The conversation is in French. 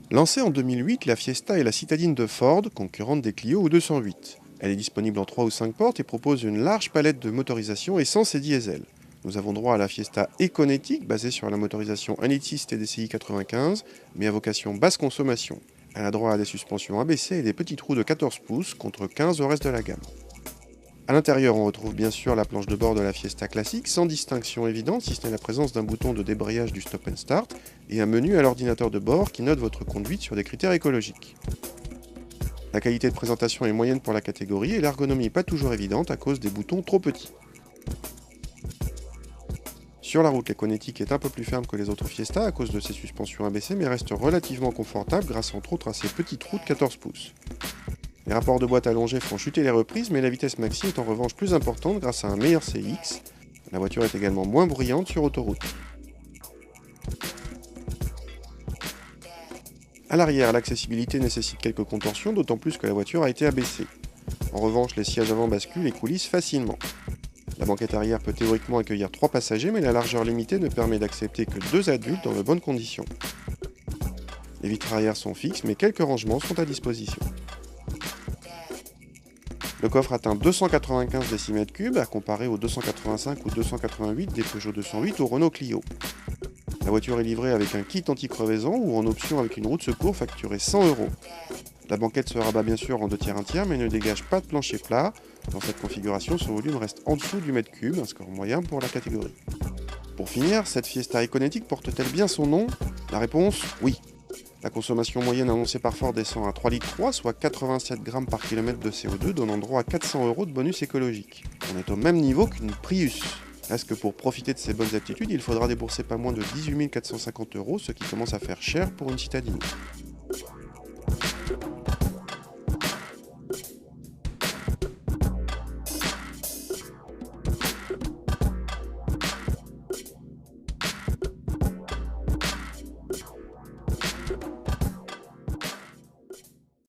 Lancée en 2008, la Fiesta est la citadine de Ford, concurrente des Clio ou 208. Elle est disponible en 3 ou 5 portes et propose une large palette de motorisations essence et diesel. Nous avons droit à la Fiesta Econetic, basée sur la motorisation 1.6 TDCi 95, mais à vocation basse consommation. Elle a droit à des suspensions abaissées et des petites roues de 14 pouces, contre 15 au reste de la gamme. A l'intérieur, on retrouve bien sûr la planche de bord de la Fiesta classique, sans distinction évidente, si ce n'est la présence d'un bouton de débrayage du stop and start, et un menu à l'ordinateur de bord qui note votre conduite sur des critères écologiques. La qualité de présentation est moyenne pour la catégorie et l'ergonomie pas toujours évidente à cause des boutons trop petits. Sur la route, l'Econetic est un peu plus ferme que les autres Fiesta à cause de ses suspensions abaissées, mais reste relativement confortable grâce entre autres à ses petites roues de 14 pouces. Les rapports de boîte allongés font chuter les reprises, mais la vitesse maxi est en revanche plus importante grâce à un meilleur CX. La voiture est également moins bruyante sur autoroute. A l'arrière, l'accessibilité nécessite quelques contorsions, d'autant plus que la voiture a été abaissée. En revanche, les sièges avant basculent et coulissent facilement. La banquette arrière peut théoriquement accueillir 3 passagers, mais la largeur limitée ne permet d'accepter que 2 adultes dans de bonnes conditions. Les vitres arrière sont fixes, mais quelques rangements sont à disposition. Le coffre atteint 295 cm3 à comparer aux 285 ou 288 des Peugeot 208 ou Renault Clio. La voiture est livrée avec un kit anti-crevaison ou en option avec une roue de secours facturée 100 €. La banquette se rabat bien sûr en 2 tiers 1 tiers mais ne dégage pas de plancher plat. Dans cette configuration, son volume reste en dessous du mètre cube, un score moyen pour la catégorie. Pour finir, cette Fiesta Econetic porte-t-elle bien son nom? La réponse, oui. La consommation moyenne annoncée par Ford descend à 3,3 litres, soit 87 grammes par kilomètre de CO2, donnant droit à 400 € de bonus écologique. On est au même niveau qu'une Prius. Reste que pour profiter de ces bonnes aptitudes, il faudra débourser pas moins de 18 450 €, ce qui commence à faire cher pour une citadine.